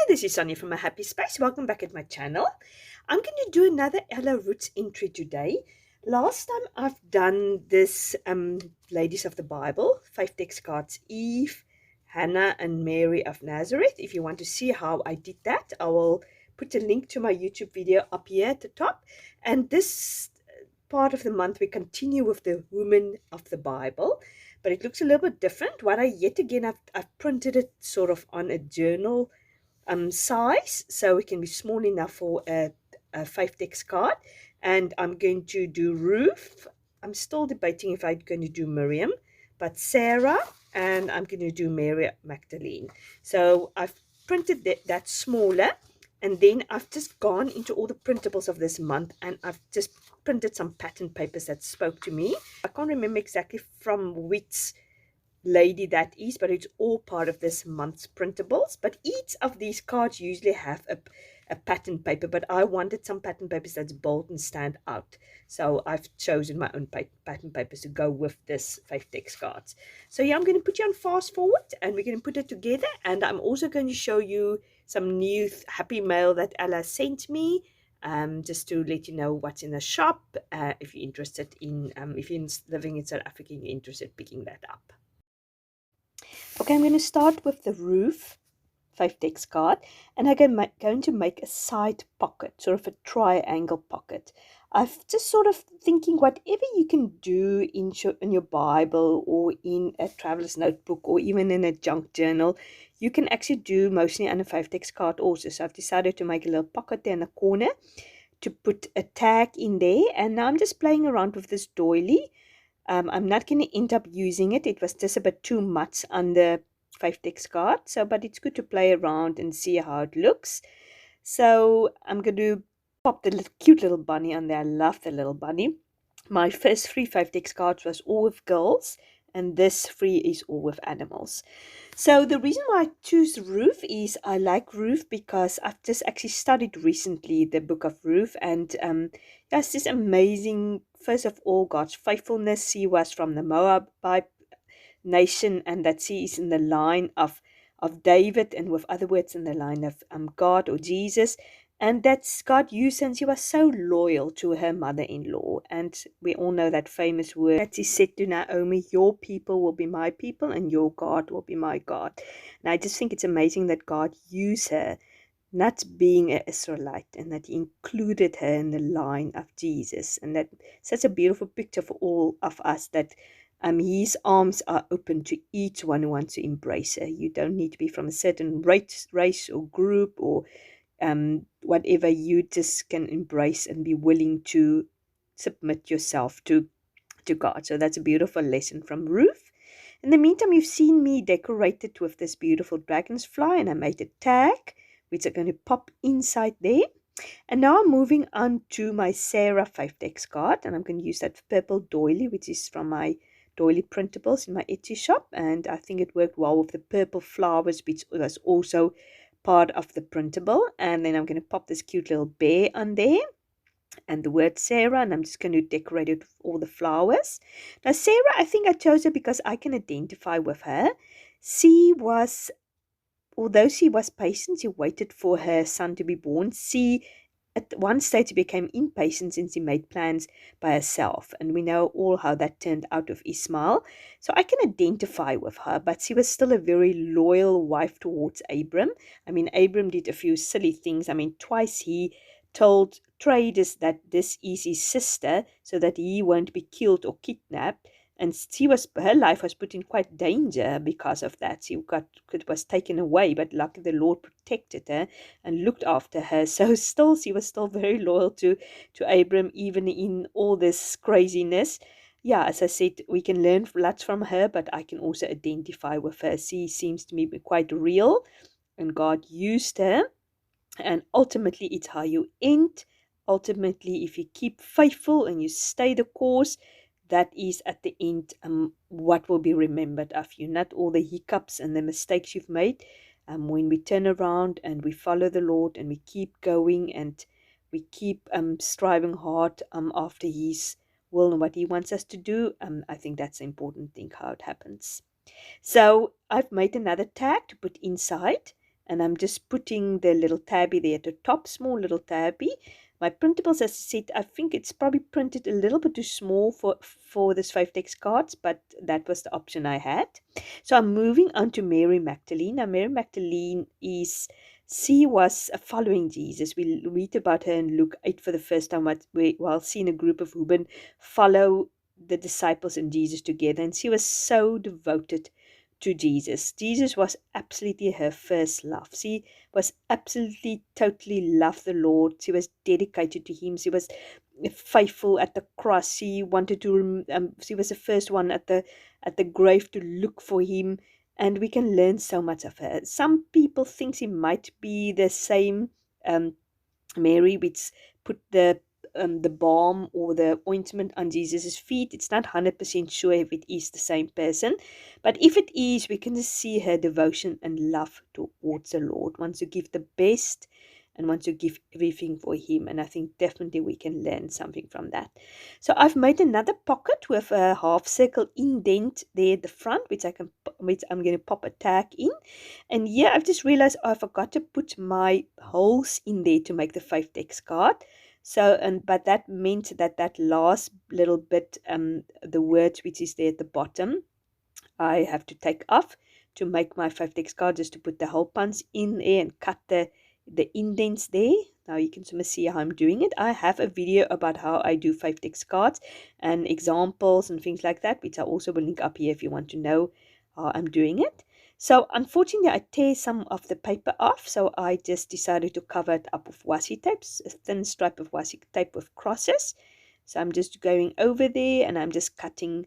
Hello, this is Sonja from A Happy Space. Welcome back at my channel. I'm going to do another Roetz entry today. Last time I've done this Ladies of the Bible, Faithdex cards, Eve, Hannah and Mary of Nazareth. If you want to see how I did that, I will put a link to my YouTube video up here at the top. And this part of the month we continue with the Women of the Bible, but it looks a little bit different. What I've printed it sort of on a journal size, so it can be small enough for a Faithdex card. And I'm going to do Ruth. I'm still debating if I'm going to do Miriam, but Sarah, and I'm going to do Mary Magdalene. So I've printed that smaller, and then I've just gone into all the printables of this month, and I've just printed some pattern papers that spoke to me. I can't remember exactly from which lady that is, but it's all part of this month's printables. But each of these cards usually have a pattern paper, but I wanted some pattern papers that's bold and stand out, so I've chosen my own pattern papers to go with this Faithdex cards. So yeah, I'm going to put you on fast forward and we're going to put it together, and I'm also going to show you some new happy mail that Ella sent me, just to let you know what's in the shop, if you're interested in if you're living in South Africa and you're interested in picking that up. Okay, I'm going to start with the Ruth Faithdex card, and I'm going to make a side pocket, sort of a triangle pocket. I've just sort of thinking whatever you can do in your Bible or in a traveler's notebook or even in a junk journal, you can actually do mostly on a Faithdex card also. So I've decided to make a little pocket there in the corner to put a tag in there, and now I'm just playing around with this doily. I'm not going to end up using it. It was just a bit too much on the Faithdex card. But it's good to play around and see how it looks. So I'm going to pop the cute little bunny on there. I love the little bunny. My first 3 Faithdex cards was all with girls, and this 3 is all with animals. So the reason why I choose Ruth is I like Ruth because I've just actually studied recently the book of Ruth, and it's this amazing, first of all, God's faithfulness. She was from the Moabite nation, and that she is in the line of David, and with other words in the line of God or Jesus. And that's God used, and she was so loyal to her mother-in-law. And we all know that famous word that she said to Naomi, your people will be my people and your God will be my God. And I just think it's amazing that God used her, not being an Israelite, and that he included her in the line of Jesus. And that's such a beautiful picture for all of us, that his arms are open to each one who wants to embrace her. You don't need to be from a certain race or group or whatever. You just can embrace and be willing to submit yourself to God. So that's a beautiful lesson from Ruth. In the meantime, you've seen me decorate it with this beautiful dragonfly, and I made a tag which I'm going to pop inside there. And now I'm moving on to my Sarah Faithdex card, and I'm going to use that purple doily, which is from my doily printables in my Etsy shop, and I think it worked well with the purple flowers, which was also part of the printable. And then I'm going to pop this cute little bear on there and the word Sarah, and I'm just going to decorate it with all the flowers. Now Sarah, I think I chose her because I can identify with her. She was, although she was patient, she waited for her son to be born. She, at one stage, became impatient since she made plans by herself. And we know all how that turned out with Ismail. So I can identify with her, but she was still a very loyal wife towards Abram. I mean, Abram did a few silly things. I mean, twice he told traders that this is his sister so that he won't be killed or kidnapped. And her life was put in quite danger because of that. She was taken away, but luckily the Lord protected her and looked after her. So she was still very loyal to Abram, even in all this craziness. Yeah, as I said, we can learn lots from her, but I can also identify with her. She seems to me quite real, and God used her. And ultimately, it's how you end. Ultimately, if you keep faithful and you stay the course, that is at the end what will be remembered of you, not all the hiccups and the mistakes you've made. When we turn around and we follow the Lord and we keep going and we keep striving hard after His will and what He wants us to do, I think that's the important thing, how it happens. So I've made another tag to put inside, and I'm just putting the little tabby there at the top, small little tabby. My printables, as I said, I think it's probably printed a little bit too small for this Faithdex cards, but that was the option I had. So I'm moving on to Mary Magdalene. Now, Mary Magdalene she was following Jesus. We read about her in Luke 8 for the first time while seeing a group of women follow the disciples and Jesus together, and she was so devoted to Jesus. Jesus was absolutely her first love. She was absolutely, totally loved the Lord. She was dedicated to Him. She was faithful at the cross. She wanted to. She was the first one at the grave to look for Him, and we can learn so much of her. Some people think she might be the same Mary, which put the balm or the ointment on Jesus' feet. It's not 100% sure if it is the same person, but if it is, we can just see her devotion and love towards the Lord. Wants to give the best and wants to give everything for Him, and I think definitely we can learn something from that. So I've made another pocket with a half circle indent there at the front, which I'm going to pop a tag in. And yeah, I've just realized I forgot to put my holes in there to make the Faithdex card. So, but that meant that last little bit, the words which is there at the bottom, I have to take off to make my Faithdex card, just to put the hole punch in there and cut the indents there. Now you can see how I'm doing it. I have a video about how I do Faithdex cards and examples and things like that, which I also will link up here if you want to know how I'm doing it. So unfortunately, I tear some of the paper off, so I just decided to cover it up with washi tape, a thin stripe of washi tape with crosses. So I'm just going over there and I'm just cutting,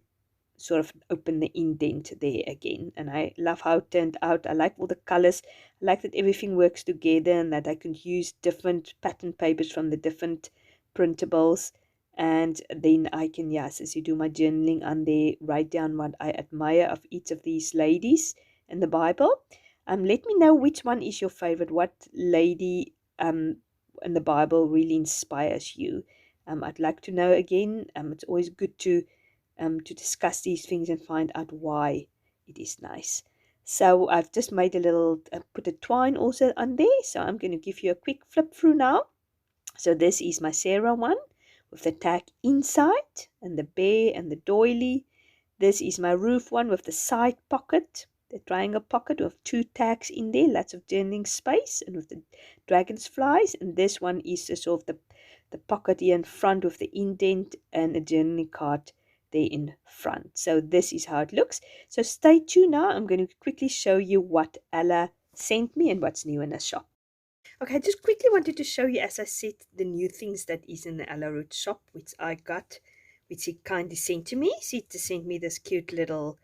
sort of open the indent there again. And I love how it turned out. I like all the colors. I like that everything works together and that I can use different pattern papers from the different printables. And then I can, yes, as you do my journaling on there, write down what I admire of each of these ladies in the Bible. Let me know which one is your favorite. What lady in the Bible really inspires you? I'd like to know again. It's always good to discuss these things and find out why it is nice. So I've just made a little, put a twine also on there. So I'm going to give you a quick flip through now. So this is my Sarah one with the tag inside and the bear and the doily. This is my Ruth one with the side pocket, the triangle pocket with 2 tags in there, lots of journaling space, and with the dragon's flies. And this one is the sort of the pocket here in front with the indent and a journaling card there in front. So this is how it looks. So stay tuned now. I'm going to quickly show you what Ella sent me and what's new in the shop. Okay, I just quickly wanted to show you, as I said, the new things that is in the Ella Roetz shop, which I got, which she kindly sent to me. She just sent me this cute little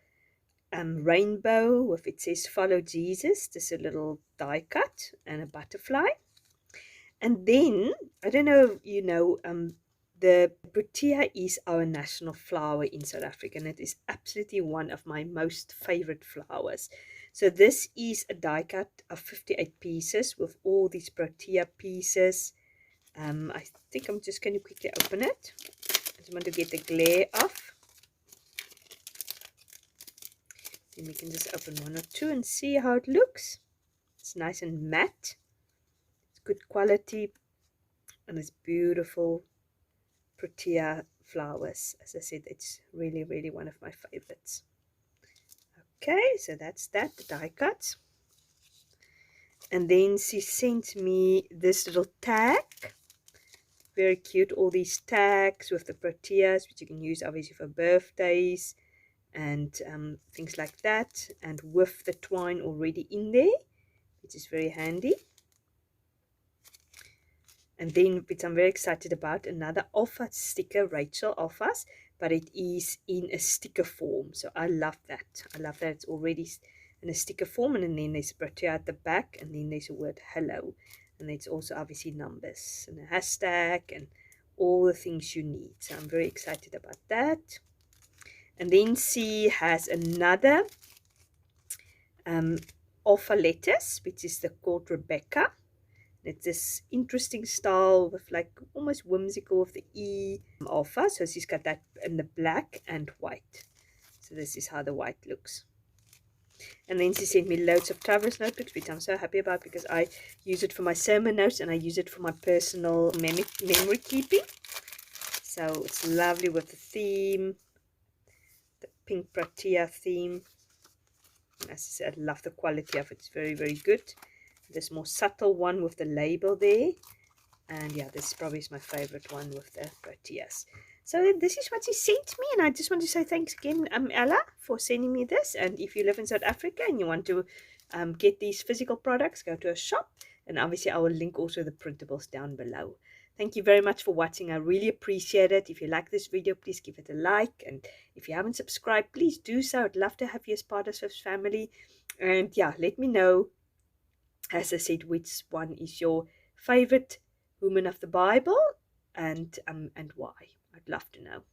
rainbow with, it says follow Jesus. There's a little die cut and a butterfly. And then, I don't know if you know, the protea is our national flower in South Africa, and it is absolutely one of my most favorite flowers. So this is a die cut of 58 pieces with all these protea pieces. I think I'm just going to quickly open it. I just want to get the glare off. Then we can just open 1 or 2 and see how it looks. It's nice and matte. It's good quality. And it's beautiful protea flowers. As I said, it's really, really one of my favorites. Okay, so that's that, the die cuts. And then she sent me this little tag. Very cute, all these tags with the proteas, which you can use obviously for birthdays and things like that. And with the twine already in there, which is very handy. And then, which I'm very excited about, another alpha sticker, Rachel offers, but it is in a sticker form. So I love that. I love that it's already in a sticker form, and then there's a protea at the back, and then there's a word hello. And it's also obviously numbers and a hashtag and all the things you need. So I'm very excited about that. And then she has another alpha letters, which is called Rebecca. It's this interesting style with like almost whimsical with the E alpha. So she's got that in the black and white. So this is how the white looks. And then she sent me loads of traveler's notebooks, which I'm so happy about because I use it for my sermon notes and I use it for my personal memory keeping. So it's lovely with the theme, the pink protea theme. And as I said, I love the quality of it. It's very, very good. This more subtle one with the label there. And yeah, this probably is my favorite one with the proteas. So this is what she sent me, and I just want to say thanks again, Ella, for sending me this. And if you live in South Africa and you want to get these physical products, go to a shop, and obviously I will link also the printables down below. Thank you very much for watching. I really appreciate it. If you like this video, please give it a like, and if you haven't subscribed, please do so. I'd love to have you as part of this family. And yeah, let me know, as I said, which one is your favorite woman of the Bible, and why. I'd love to know.